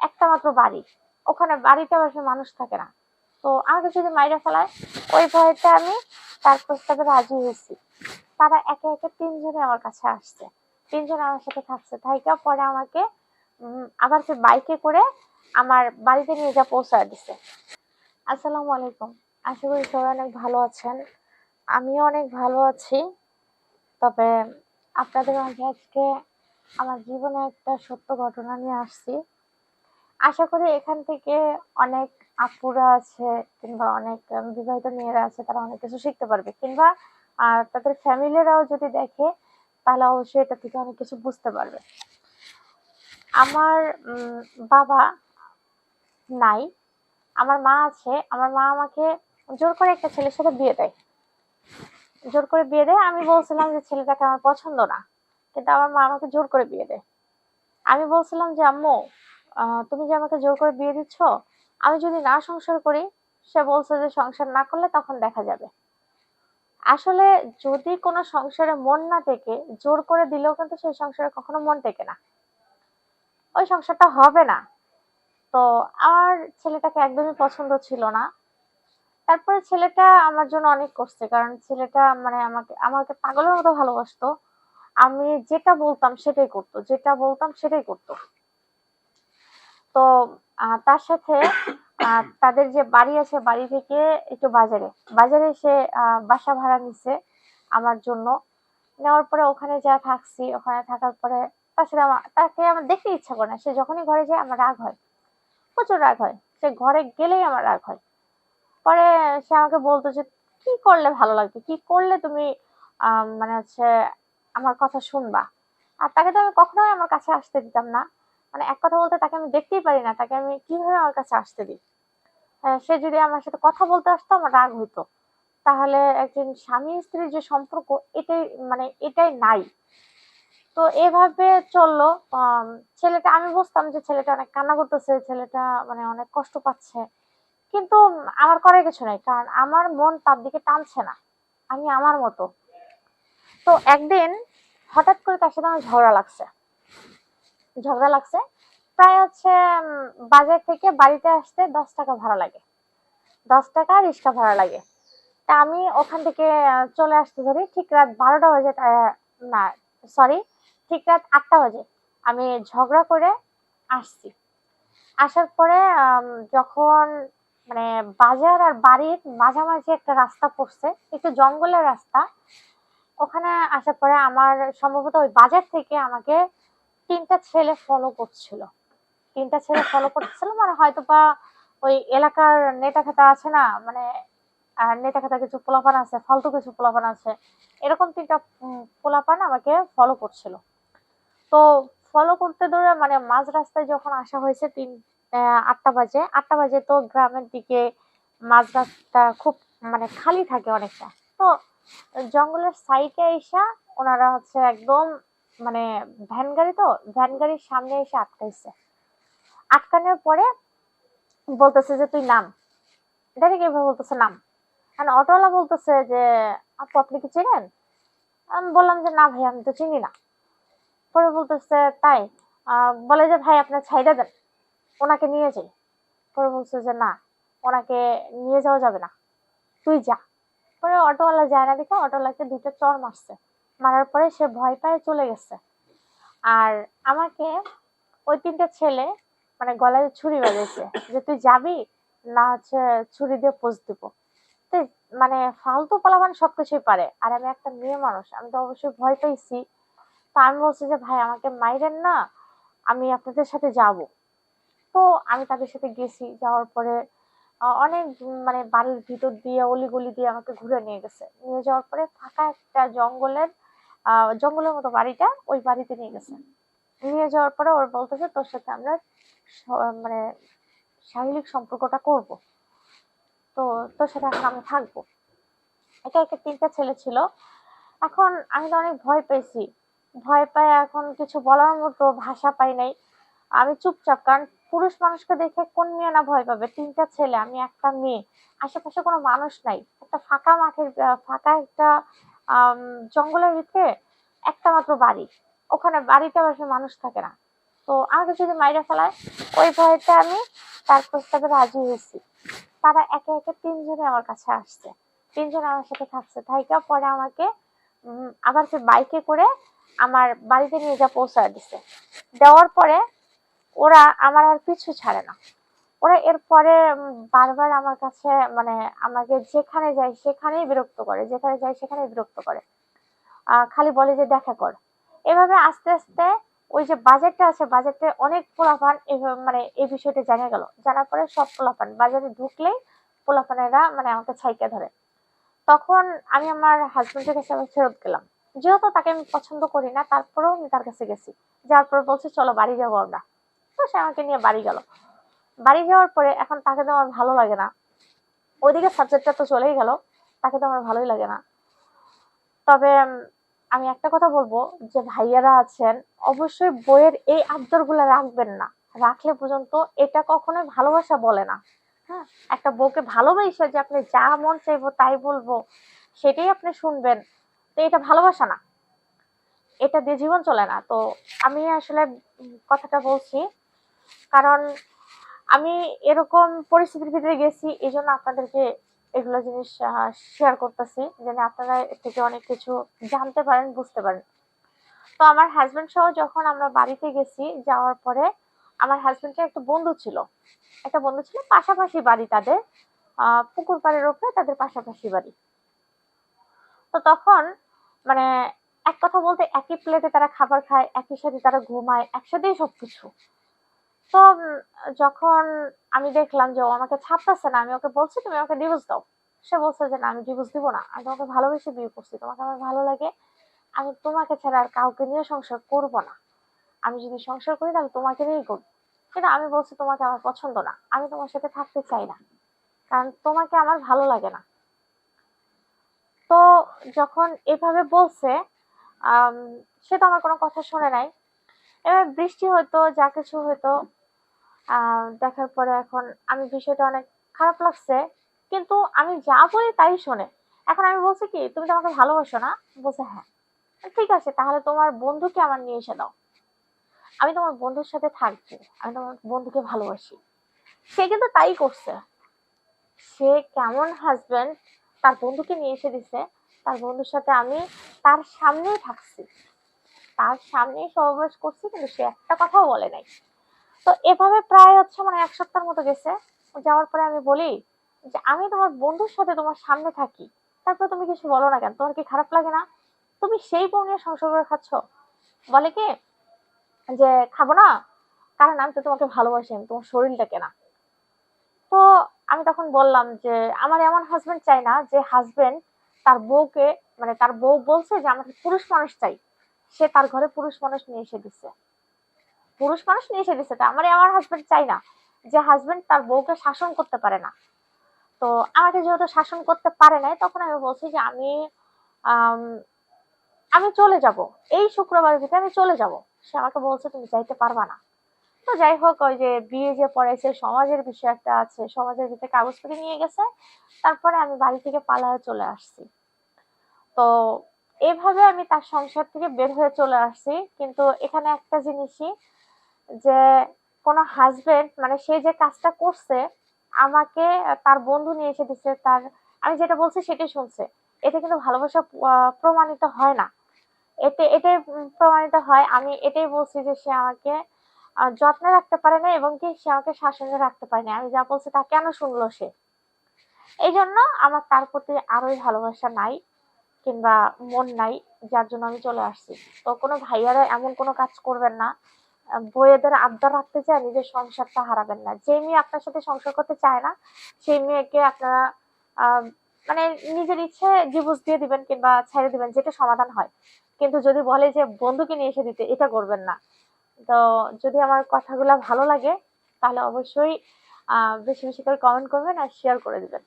একটা মাত্র বাড়ি, ওখানে বাড়িতে বসে মানুষ থাকে না। তো আমাকে যদি মাইরা ফেলায়, ওই ভয়তে আমি তার প্রস্তাবে রাজি হয়েছি। তারা একে একে তিনজনে আমার কাছে আসছে, তিনজন আমার সাথে থাকছে, থাইকা পরে আমাকে আবার সে বাইকে করে আমার বাড়িতে নিয়ে যা পৌঁছায় দিছে। আসসালামু আলাইকুম। আশা করি সবাই অনেক ভালো আছেন। আমিও অনেক ভালো আছি। তবে আপনাদের মাঝে আজকে আমার জীবনে একটা সত্য ঘটনা নিয়ে আসছি। আশা করি এখান থেকে অনেক আপুরা আছে কিংবা অনেক বিবাহিত মেয়েরা আছে, তারা অনেক কিছু শিখতে পারবে, কিংবা তাদের ফ্যামিলিরাও যদি দেখে তাহলে অবশ্যই এটা থেকে অনেক কিছু বুঝতে পারবে। আমার বাবা নাই, আমার মা আছে। আমার মা আমাকে জোর করে একটা ছেলের সাথে বিয়ে দেয়। জোর করে বিয়ে দেয়। আমি বলছিলাম যে ছেলেটাকে আমার পছন্দ না, কিন্তু আমার মা আমাকে জোর করে বিয়ে দেয়। আমি বলছিলাম যে আম্মু, তুমি যে আমাকে জোর করে বিয়ে দিচ্ছ, আমি যদি না সংসার করি? সে বলছে যে সংসার না করলে তখন দেখা যাবে। আসলে যদি কোনো সংসারে মন না টেকে, জোর করে দিলেও কিন্তু সেই সংসারে কখনো মন টেকে না, ওই সংসারটা হবে না। তো আমার ছেলেটাকে একদমই পছন্দ ছিল না। তারপরে ছেলেটা আমার জন্য অনেক করছে, কারণ ছেলেটা মানে আমাকে আমাকে পাগলের মতো ভালোবাসতো। আমি যেটা বলতাম সেটাই করতো, যেটা বলতাম সেটাই করতো। তো তার সাথে তাদের যে বাড়ি আছে, বাড়ি থেকে একটু বাজারে বাজারে সে বাসা ভাড়া নিছে আমার জন্য। নেওয়ার পরে ওখানে যা থাকছি, ওখানে থাকার পরে তার সাথে তাকে আমার দেখতে ইচ্ছা করে না। সে যখনই ঘরে যায় আমার রাগ হয়, প্রচুর রাগ হয়। সে ঘরে গেলেই আমার রাগ হয়। পরে সে আমাকে বলতো যে কি করলে ভালো লাগবে, কি করলে তুমি মানে হচ্ছে আমার কথা শুনবা। আর তাকে তো আমি কখনোই আমার কাছে আসতে দিতাম না। মানে এক কথা বলতে, তাকে আমি দেখতেই পারি না, তাকে আমি কিভাবে আমার কাছে আসতে দিই? সে যদি আমার সাথে কথা বলতে আসতো আমার রাগ হইতো। তাহলে একজন স্বামী স্ত্রীর যে সম্পর্ক, এটাই মানে এটাই নাই। তো এভাবে চললো। আম, ছেলেটা, আমি বুঝতাম যে ছেলেটা অনেক কান্না করতেছে, ছেলেটা মানে অনেক কষ্ট পাচ্ছে, কিন্তু আমার করার কিছু নাই, কারণ আমার মন তার দিকে টানছে না। আমি আমার মতো। তো একদিন হঠাৎ করে তার সাথে আমার ঝগড়া লাগছে। প্রায় হচ্ছে বাজার থেকে বাড়িতে আসতে 10 টাকা ভাড়া লাগে, 10 টাকা রিক্সা ভাড়া লাগে। তা আমি ওখান থেকে চলে আসতে ধরি ঠিক রাত 12টা বাজে। না, সরি, ঠিক রাত 8টা বাজে আমি ঝগড়া করে আসছি। আসার পরে যখন মানে বাজার আর বাড়ির মাঝামাঝি একটা রাস্তা পড়ছে, একটু জঙ্গলের রাস্তা। ওখানে আসার পরে আমার সম্ভবত ওই বাজার থেকে আমাকে 3টা ছেলে ফলো করছিল। 3টা ছেলে ফলো করতেছিল, মানে হয়তো বা ওই এলাকার নেতা খেতা আছে না, মানে নেতা খেতা কিছু পোলাপান আছে, ফালতু কিছু পোলাপান আছে, এরকম 3টা পোলাপান আমাকে ফলো করছিল। তো ফলো করতে ধরে মানে মাঝ রাস্তায় যখন আসা হয়েছে 8টা বাজে, 8টা বাজে তো গ্রামের দিকে মাঝ রাস্তা খুব মানে খালি থাকে অনেকটা। তো জঙ্গলের সাইডে এসা ওনারা হচ্ছে একদম মানে ভ্যান গাড়ি, তো ভ্যান গাড়ির সামনে এসে আটকাইছে। আটকানোর পরে বলতেছে যে তুই নাম। ডাইরেক্ট এভাবে বলতেছে নাম। আর অটোওয়ালা বলতেছে যে আপু আপনি কি চেনেন? আমি বললাম যে না ভাই, আমি তো চিনি না। পরে বলতেছে তাই? বলে যে ভাই আপনার ছাইড়া দেন, ওনাকে নিয়ে যাই। পরে বলছে যে না, ওনাকে নিয়ে যাওয়া যাবে না, তুই যা। পরে অটোওয়ালা যায় না দেখে অটোওয়ালাকে 2টা চড় মারছে। মারার পরে সে ভয় পায় চলে গেছে। আর আমাকে ওই 3টা ছেলে মানে গলায় ছুরি বাজাইছে যে তুই যাবি না হচ্ছে ছুরি দিয়ে পোঁছ দিব। তো মানে ফালতু পোলাপান সবকিছুই পারে, আর আমি একটা মেয়ে মানুষ, আমি তো অবশ্যই ভয় পাইছি। তো আমি বলছি যে ভাই আমাকে মাইরেন না, আমি আপনাদের সাথে যাব। তো আমি তাদের সাথে গেছি। যাওয়ার পরে অনেক মানে বাড়ির ভিতর দিয়ে অলিগলি দিয়ে আমাকে ঘুরে নিয়ে গেছে। নিয়ে যাওয়ার পরে ফাঁকা একটা জঙ্গলের মতো বাড়িটা, ওই বাড়িতে নিয়ে গেছে। নিয়ে যাওয়ার পরে ওর বলতেছে তোর সাথে আমরা মানে শারীরিক সম্পর্কটা করব। তো তোর সাথে এখন আমি থাকবো। একা একা 3টা ছেলে ছিল। এখন আমি তো অনেক ভয় পেয়েছি। ভয় পায় এখন কিছু বলার মতো ভাষা পাই নাই। আমি চুপচাপ, কারণ পুরুষ মানুষকে দেখে কোন মেয়ে না ভয় পাবে? 3টা ছেলে, আমি একটা মেয়ে, আশেপাশে কোনো মানুষ নাই, একটা ফাঁকা মাঠের ফাঁকা একটা আম, জঙ্গলের ভিতরে একটা মাত্র বাড়ি, ওখানে বাড়িতে বসে মানুষ থাকে না। তো আমাকে যদি মাইরা ফেলায় ওই ভয়তে আমি তার প্রস্তাবে রাজি হয়েছি। তারা একে একে তিনজনে আমার কাছে আসছে, তিনজন আমার সাথে থাকছে, থাইকা পরে আমাকে আবার সে বাইকে করে আমার বাড়িতে নিয়ে যা পৌঁছায় দিছে। দেওয়ার পরে ওরা আমার আর পিছু ছাড়ে না। ওরা এরপরে বারবার আমার কাছে মানে আমাকে যেখানে যাই সেখানেই বিরক্ত করে, যেখানে যাই সেখানেই বিরক্ত করে। খালি বলে যে দেখা কর। এভাবে আস্তে আস্তে ওই যে বাজেটটা আছে, বাজেটে অনেক পোলাপান এভাবে মানে এই বিষয়টা জানা গেল। জানার পরে সব পোলাপান বাজারে ঢুকলেই পোলাপানেরা মানে আমাকে ছাইকা ধরে। তখন আমি আমার হাজবেন্ডের কাছে আবার ফেরত গেলাম। যেহেতু তাকে আমি পছন্দ করি না, তারপরেও আমি তার কাছে গেছি। যাওয়ার পর বলছে চলো বাড়ি যাবো আমরা। তো সে আমাকে নিয়ে বাড়ি গেল। বাড়ি যাওয়ার পরে এখন তাকে তো আমার ভালো লাগে না। ওইদিকে সাবজেক্টটা তো চলেই গেল, তাকে তো আমার ভালোই লাগে না। তবে আমি একটা কথা বলবো যে ভাইয়ারা আছেন, অবশ্যই বইয়ের এই আবদার গুলা রাখবেন না। রাখলে পর্যন্ত এটা কখনোই ভালোবাসা বলে না। হ্যাঁ, একটা বউকে ভালোবাসা যে আপনি যা মন চাইবো তাই বলবো, সেটাই আপনি শুনবেন, তো এটা ভালোবাসা না, এটা দিয়ে জীবন চলে না। তো আমি আসলে কথাটা বলছি কারণ আমি এরকম পরিস্থিতির ভিতরে গেছি, এই জন্য আপনাদেরকে এগুলো জিনিস শেয়ার করতেছি, যেন আপনারা এর থেকে অনেক কিছু জানতে পারেন, বুঝতে পারেন। তো আমার হাজবেন্ড সহ যখন আমরা বাড়িতে গেছি, যাওয়ার পরে আমার হাজবেন্ডের একটা বন্ধু ছিল পাশাপাশি বাড়ি তাদের, পুকুর পাড়ের উপরে তাদের পাশাপাশি বাড়ি। তো তখন মানে এক কথা বলতে একই প্লেটে তারা খাবার খায়, একই সাথে তারা ঘুমায়, একসাথেই সবকিছু। তো যখন আমি দেখলাম যে ও আমাকে ছাড়তেছে না, আমি ওকে বলছি তুমি আমাকে ডিভোর্স দাও। সে বলছে যে না আমি ডিভোর্স দিব না, আমি তোমাকে ভালোবেসে বিয়ে করছি, তোমাকে আমার ভালো লাগে, আমি তোমাকে ছাড়া আর কাউকে নিয়ে সংসার করব না। আমি যদি সংসার করি তাহলে তোমাকে নিয়েই করবো। কিন্তু আমি বলছি তোমাকে আমার পছন্দ না, আমি তোমার সাথে থাকতে চাই না, কারণ তোমাকে আমার ভালো লাগে না। তো যখন এভাবে বলছে, আম, সে তো আমার কোনো কথা শোনে নাই। এবার বৃষ্টি হয়তো যা কিছু হয়তো দেখার পরে এখন আমি বিষয়টা অনেক খারাপ লাগছে, কিন্তু আমি যা বলি তাই শোনে। এখন আমি বলছি কি তুমি তো আমাকে ভালোবাসো না? বলছে হ্যাঁ। ঠিক আছে, তাহলে তোমার বন্ধুকে আমার নিয়ে এসে দাও, আমি তোমার বন্ধুর সাথে থাকবো, আমি তোমার বন্ধুকে ভালোবাসি। সে কিন্তু তাই করছে। সে কেমন হাজবেন্ড, তার বন্ধুকে নিয়ে এসে দিছে, তার বন্ধুর সাথে আমি তার সামনেই থাকছি, তার সামনেই সহবাস করছি, কিন্তু সে একটা কথাও বলে নাই। তো এভাবে প্রায় হচ্ছে মানে 1 সপ্তাহের মতো গেছে। যাওয়ার পরে আমি বলি যে আমি তোমার বন্ধুর সাথে তোমার সামনে থাকি, তারপর তুমি কিছু বলো না কেন? তোমার কি খারাপ লাগে না? তুমি সেই বউ নিয়ে সংসার করে খাচ্ছ? বলে কি যে খাবো না, কারণ আমি তো তোমাকে ভালোবাসি, আমি তোমার শরীরটাকে না। তো আমি তখন বললাম যে আমার এমন হাজবেন্ড চাই না যে হাজবেন্ড তার বউকে মানে তার বউ বলছে যে আমাকে পুরুষ মানুষ চাই, সে তার ঘরে পুরুষ মানুষ নিয়ে এসে দিচ্ছে, পুরুষ মানুষ নিয়ে এসে দিচ্ছে। তা আমার হাজবেন্ড চাই না যে হাজবেন্ড তার বউকে শাসন করতে পারে না। তো আমাকে যেহেতু শাসন করতে পারে নাই, তখন আমি বলছি যে আম, আমি চলে যাব, এই শুক্রবারের ভিতরে আমি চলে যাব। সে আমাকে বলছে তুমি যাইতে পারবা না। তো যাই হোক, ওই যে বিয়ে যে পড়াইছে, সমাজের বিষয় একটা আছে, সমাজের ভিতরে কাগজপত্র নিয়ে গেছে, তারপরে আমি বাড়ি থেকে পালায়ে চলে আসছি। তো এভাবে আমি তার সংসার থেকে বের হয়ে চলে আসছি। কিন্তু এখানে একটা জিনিসই যে কোনো হাজবেন্ড মানে সে যে কাজটা করছে, আমাকে তার বন্ধু নিয়ে এসে দিচ্ছে, তার আমি যেটা বলছি সেটাই শুনছে, এটা কিন্তু ভালোবাসা প্রমাণিত হয় না। এটাই প্রমাণিত হয়, আমি এটাই বলছি যে সে আমাকে যত্নে রাখতে পারে না, এবং কি সে আমাকে শাসনে রাখতে পারে না। আমি যা বলছি তা কেন শুনলো সে? এই জন্য আমার তার প্রতি আরোই ভালোবাসা নাই, কিংবা মন নাই, যার জন্য আমি চলে আসছি। তো কোনো ভাইয়ারা এমন কোনো কাজ করবেন না, বউয়েদের আবদার রাখতে চায় নিজের সংসারটা হারাবেন না। যে মেয়ে আপনার সাথে সংসার করতে চায় না, সেই মেয়েকে আপনারা আহ মানে নিজের ইচ্ছে ডিভোর্স দিয়ে দিবেন কিংবা ছেড়ে দিবেন, যেটা সমাধান হয়। কিন্তু যদি বলে যে বন্ধুকে নিয়ে এসে দিতে, এটা করবেন না। তো যদি আমার কথাগুলো ভালো লাগে তাহলে অবশ্যই বেশি বেশি করে কমেন্ট করবেন আর শেয়ার করে দিবেন।